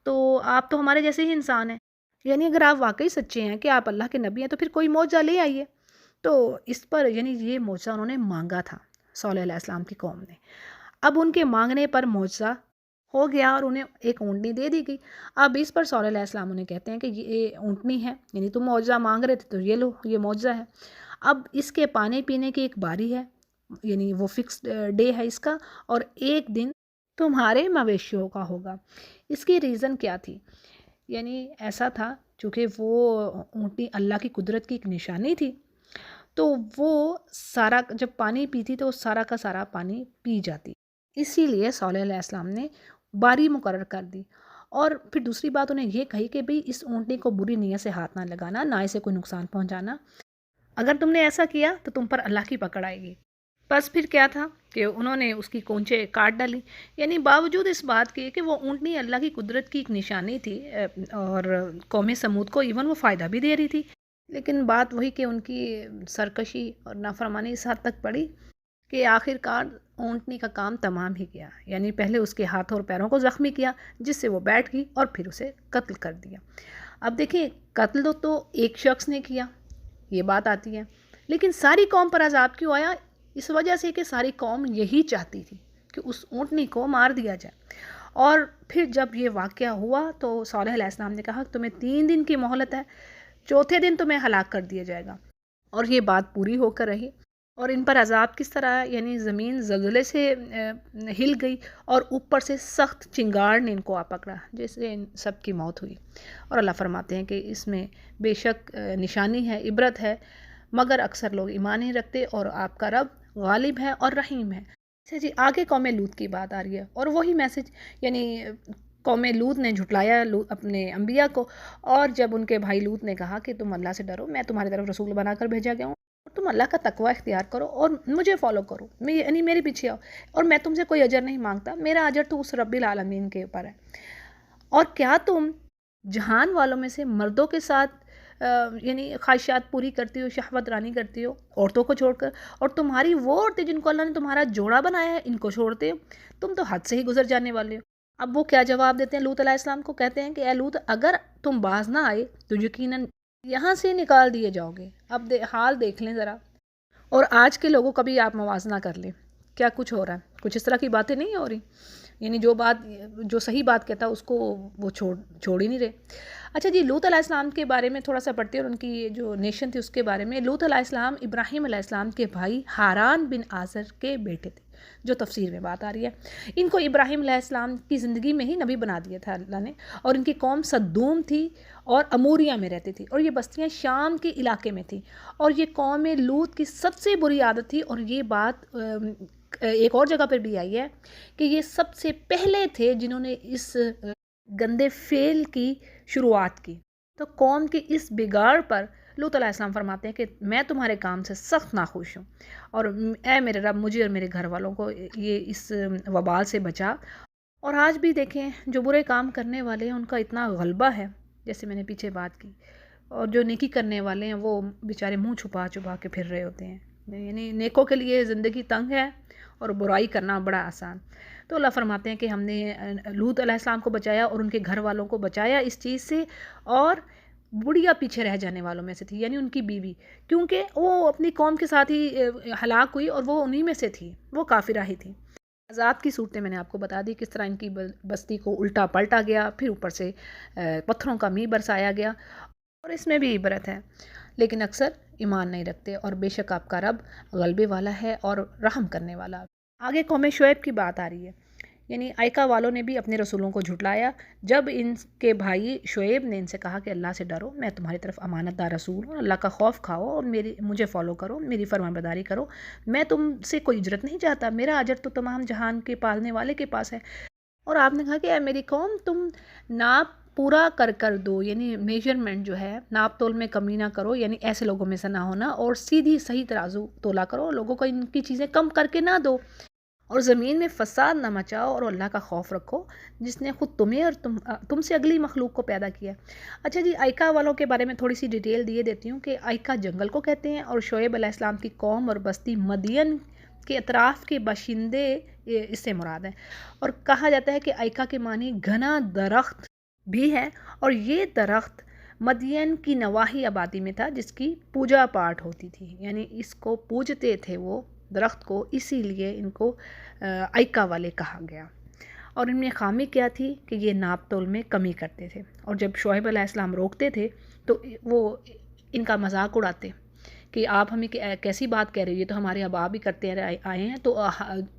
تو آپ تو ہمارے جیسے ہی انسان ہیں، یعنی اگر آپ واقعی سچے ہیں کہ آپ اللہ کے نبی ہیں تو پھر کوئی معجزہ لے آئیے۔ تو اس پر یعنی یہ معجزہ انہوں نے مانگا تھا صالح علیہ السلام کی قوم نے۔ اب ان کے مانگنے پر معجزہ ہو گیا، اور انہیں ایک اونٹنی دے دی گئی۔ اب اس پر صالح علیہ السلام انہیں کہتے ہیں کہ یہ اونٹنی ہے، یعنی تم معجزہ مانگ رہے تھے تو یہ لو، یہ معجزہ ہے۔ اب اس کے پانے پینے کی ایک باری ہے، یعنی وہ فکس ڈے ہے اس کا، اور ایک دن تمہارے مویشیوں کا ہوگا۔ اس کی ریزن کیا تھی؟ یعنی ایسا تھا چونکہ وہ اونٹنی اللہ کی قدرت کی ایک نشانی تھی، تو وہ سارا جب پانی پیتی تو سارا کا سارا پانی پی جاتی، اسی لیے صالح علیہ السلام نے باری مقرر کر دی۔ اور پھر دوسری بات انہیں یہ کہی کہ بھئی اس اونٹنی کو بری نیت سے ہاتھ نہ لگانا، نہ اسے کوئی نقصان پہنچانا، اگر تم نے ایسا کیا تو تم پر اللہ کی پکڑ آئے گی۔ بس پھر کیا تھا کہ انہوں نے اس کی کونچیں کاٹ ڈالی، یعنی باوجود اس بات کے کہ وہ اونٹنی اللہ کی قدرت کی ایک نشانی تھی، اور قوم سمود کو ایون وہ فائدہ بھی دے رہی تھی، لیکن بات وہی کہ ان کی سرکشی اور نافرمانی اس حد تک پڑی کہ آخر کار اونٹنی کا کام تمام ہی کیا، یعنی پہلے اس کے ہاتھوں اور پیروں کو زخمی کیا جس سے وہ بیٹھ گئی، اور پھر اسے قتل کر دیا۔ اب دیکھیں قتل تو ایک شخص نے کیا، یہ بات آتی ہے، لیکن ساری قوم پر عذاب کیوں آیا؟ اس وجہ سے کہ ساری قوم یہی چاہتی تھی کہ اس اونٹنی کو مار دیا جائے، اور پھر جب یہ واقعہ ہوا تو صالح علیہ السلام نے کہا کہ تمہیں 3 دن کی مہلت ہے، چوتھے دن تمہیں ہلاک کر دیا جائے گا، اور یہ بات پوری ہو کر رہی۔ اور ان پر عذاب کس طرح، یعنی زمین زلزلے سے ہل گئی اور اوپر سے سخت چنگاڑ نے ان کو آ پکڑا، جس سے ان سب کی موت ہوئی۔ اور اللہ فرماتے ہیں کہ اس میں بے شک نشانی ہے، عبرت ہے، مگر اکثر لوگ ایمان نہیں رکھتے، اور آپ کا رب غالب ہے اور رحیم ہے۔ اچھا جی، آگے قوم لوط کی بات آ رہی ہے، اور وہی میسج، یعنی قوم لوط نے جھٹلایا اپنے انبیاء کو، اور جب ان کے بھائی لوط نے کہا کہ تم اللہ سے ڈرو، میں تمہاری طرف رسول بنا کر بھیجا گیا ہوں، اور تم اللہ کا تقوی اختیار کرو اور مجھے فالو کرو، یعنی میرے پیچھے آؤ، اور میں تم سے کوئی اجر نہیں مانگتا، میرا اجر تو اس رب العالمین کے اوپر ہے۔ اور کیا تم جہان والوں میں سے مردوں کے ساتھ یعنی خواہشات پوری کرتی ہو، شہوت رانی کرتی ہو عورتوں کو چھوڑ کر، اور تمہاری وہ عورتیں جن کو اللہ نے تمہارا جوڑا بنایا ہے ان کو چھوڑتے ہو، تم تو حد سے ہی گزر جانے والے ہو۔ اب وہ کیا جواب دیتے ہیں لوط علیہ السلام کو؟ کہتے ہیں کہ اے لوط، اگر تم باز نہ آئے تو یقیناً یہاں سے نکال دیے جاؤ گے۔ اب حال دیکھ لیں ذرا، اور آج کے لوگوں کا بھی آپ موازنہ کر لیں، کیا کچھ ہو رہا ہے؟ کچھ اس طرح کی باتیں نہیں ہو رہی، یعنی جو صحیح بات کہتا ہے اس کو وہ چھوڑ ہی نہیں رہے۔ اچھا جی، لوط علیہ السلام کے بارے میں تھوڑا سا پڑھتے ہیں، اور ان کی جو نیشن تھی اس کے بارے میں۔ لوط علیہ السلام ابراہیم علیہ السلام کے بھائی ہاران بن آزر کے بیٹے تھے، جو تفسیر میں بات آ رہی ہے۔ ان کو ابراہیم علیہ السلام کی زندگی میں ہی نبی بنا دیا تھا اللہ نے، اور ان کی قوم صدوم تھی اور اموریہ میں رہتی تھی، اور یہ بستیاں شام کے علاقے میں تھیں، اور یہ قوم لوط کی سب سے بری عادت تھی، اور یہ بات ایک اور جگہ پر بھی آئی ہے کہ یہ سب سے پہلے تھے جنہوں نے اس گندے فعل کی شروعات کی۔ تو قوم کے اس بگاڑ پر لوط علیہ السلام فرماتے ہیں کہ میں تمہارے کام سے سخت ناخوش ہوں، اور اے میرے رب، مجھے اور میرے گھر والوں کو یہ اس وبال سے بچا۔ اور آج بھی دیکھیں، جو برے کام کرنے والے ہیں ان کا اتنا غلبہ ہے، جیسے میں نے پیچھے بات کی، اور جو نیکی کرنے والے ہیں وہ بیچارے منہ چھپا چھپا کے پھر رہے ہوتے ہیں، یعنی نیکوں کے لیے زندگی تنگ ہے اور برائی کرنا بڑا آسان۔ تو اللہ فرماتے ہیں کہ ہم نے لوط علیہ السلام کو بچایا اور ان کے گھر والوں کو بچایا اس چیز سے، اور بڑھیا پیچھے رہ جانے والوں میں سے تھی، یعنی ان کی بیوی، کیونکہ وہ اپنی قوم کے ساتھ ہی ہلاک ہوئی، اور وہ انہی میں سے تھی، وہ کافرہ ہی تھی۔ عذاب کی صورتیں میں نے آپ کو بتا دی، کس طرح ان کی بستی کو الٹا پلٹا گیا، پھر اوپر سے پتھروں کا میਂہ برسایا گیا، اور اس میں بھی عبرت ہے، لیکن اکثر ایمان نہیں رکھتے، اور بے شک آپ کا رب غلبے والا ہے اور رحم کرنے والا۔ آگے قوم شعیب کی بات آ رہی ہے، یعنی ایکا والوں نے بھی اپنے رسولوں کو جھٹلایا، جب ان کے بھائی شعیب نے ان سے کہا کہ اللہ سے ڈرو، میں تمہاری طرف امانت دار رسول ہوں، اللہ کا خوف کھاؤ اور مجھے فالو کرو، میری فرمان برداری کرو، میں تم سے کوئی اجرت نہیں چاہتا، میرا اجر تو تمام جہان کے پالنے والے کے پاس ہے۔ اور آپ نے کہا کہ اے میری قوم، تم ناپ پورا کر دو، یعنی میجرمنٹ جو ہے، ناپ تول میں کمی نہ کرو، یعنی ایسے لوگوں میں سے نہ ہونا، اور سیدھی صحیح ترازو تولا کرو، لوگوں کو ان کی چیزیں کم کر کے نہ دو، اور زمین میں فساد نہ مچاؤ، اور اللہ کا خوف رکھو جس نے خود تمہیں اور تم سے اگلی مخلوق کو پیدا کیا۔ اچھا جی، ایکا والوں کے بارے میں تھوڑی سی ڈیٹیل دیے دیتی ہوں کہ ایکا جنگل کو کہتے ہیں، اور شعیب علیہ السلام کی قوم اور بستی مدین کے اطراف کے باشندے اس سے مراد ہیں، اور کہا جاتا ہے کہ ایکا کے معنی گھنا درخت بھی ہے، اور یہ درخت مدین کی نواحی آبادی میں تھا جس کی پوجا پاٹ ہوتی تھی، یعنی اس کو پوجتے تھے وہ درخت کو، اسی لیے ان کو ایکا والے کہا گیا۔ اور ان میں خامی کیا تھی کہ یہ ناپ تول میں کمی کرتے تھے، اور جب شعیب علیہ السلام روکتے تھے تو وہ ان کا مذاق اڑاتے کہ آپ ہمیں کیسی بات کہہ رہے ہو، یہ تو ہمارے آبا بھی کرتے آئے ہیں، تو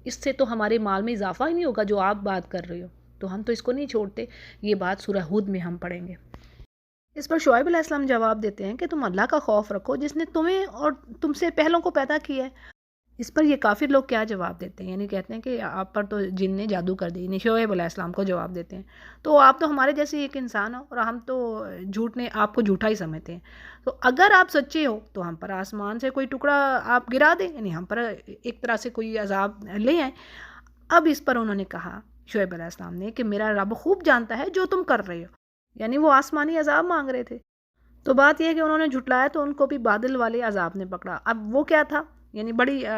اس سے تو ہمارے مال میں اضافہ ہی نہیں ہوگا جو آپ بات کر رہے ہو، تو ہم تو اس کو نہیں چھوڑتے۔ یہ بات سورہ ہود میں ہم پڑھیں گے۔ اس پر شعیب علیہ السلام جواب دیتے ہیں کہ تم اللہ کا خوف رکھو جس نے تمہیں اور تم سے پہلوں کو پیدا کیا ہے۔ اس پر یہ کافر لوگ کیا جواب دیتے ہیں، یعنی کہتے ہیں کہ آپ پر تو جن نے جادو کر دی، یعنی شعیب علیہ السلام کو جواب دیتے ہیں، تو آپ تو ہمارے جیسے ایک انسان ہو، اور ہم تو آپ کو جھوٹا ہی سمجھتے ہیں، تو اگر آپ سچے ہو تو ہم پر آسمان سے کوئی ٹکڑا آپ گرا دیں، یعنی ہم پر ایک طرح سے کوئی عذاب لے آئیں۔ اب اس پر انہوں نے کہا، شعیب علیہ السلام نے، کہ میرا رب خوب جانتا ہے جو تم کر رہے ہو، یعنی وہ آسمانی عذاب مانگ رہے تھے۔ تو بات یہ ہے کہ انہوں نے جھٹلایا تو ان کو بھی بادل والے عذاب نے پکڑا۔ اب وہ کیا تھا، یعنی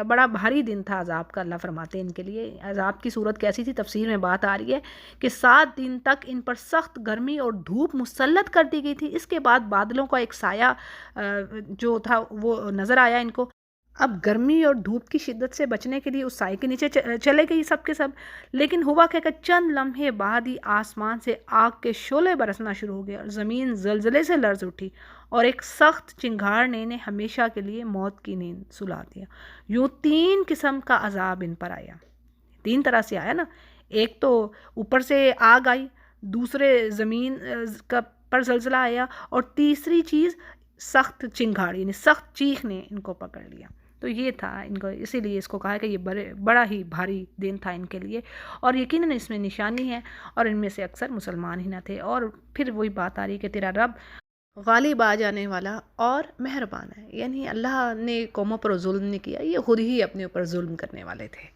بڑا بھاری دن تھا عذاب کا، اللہ فرماتے ہیں ان کے لیے عذاب کی صورت کیسی تھی، تفسیر میں بات آ رہی ہے کہ 7 دن تک ان پر سخت گرمی اور دھوپ مسلط کر دی گئی تھی۔ اس کے بعد بادلوں کا ایک سایہ جو تھا وہ نظر آیا ان کو، اب گرمی اور دھوپ کی شدت سے بچنے کے لیے اس سائے کے نیچے چلے گئی سب کے سب، لیکن ہوا کہ چند لمحے بعد ہی آسمان سے آگ کے شعلے برسنا شروع ہو گئے اور زمین زلزلے سے لرز اٹھی اور ایک سخت چنگھاڑ نے انہیں ہمیشہ کے لیے موت کی نیند سلا دیا۔ یوں 3 قسم کا عذاب ان پر آیا، 3 طرح سے آیا نا، ایک تو اوپر سے آگ آئی، دوسرے زمین پر زلزلہ آیا، اور تیسری چیز سخت چنگھاڑ یعنی سخت چیخ نے ان کو پکڑ لیا۔ تو یہ تھا ان کو، اسی لیے اس کو کہا کہ یہ بڑا ہی بھاری دن تھا ان کے لیے، اور یقیناً اس میں نشانی ہے، اور ان میں سے اکثر مسلمان ہی نہ تھے۔ اور پھر وہی بات آ رہی کہ تیرا رب غالب آ جانے والا اور مہربان ہے، یعنی اللہ نے قوموں پر ظلم نہیں کیا، یہ خود ہی اپنے اوپر ظلم کرنے والے تھے۔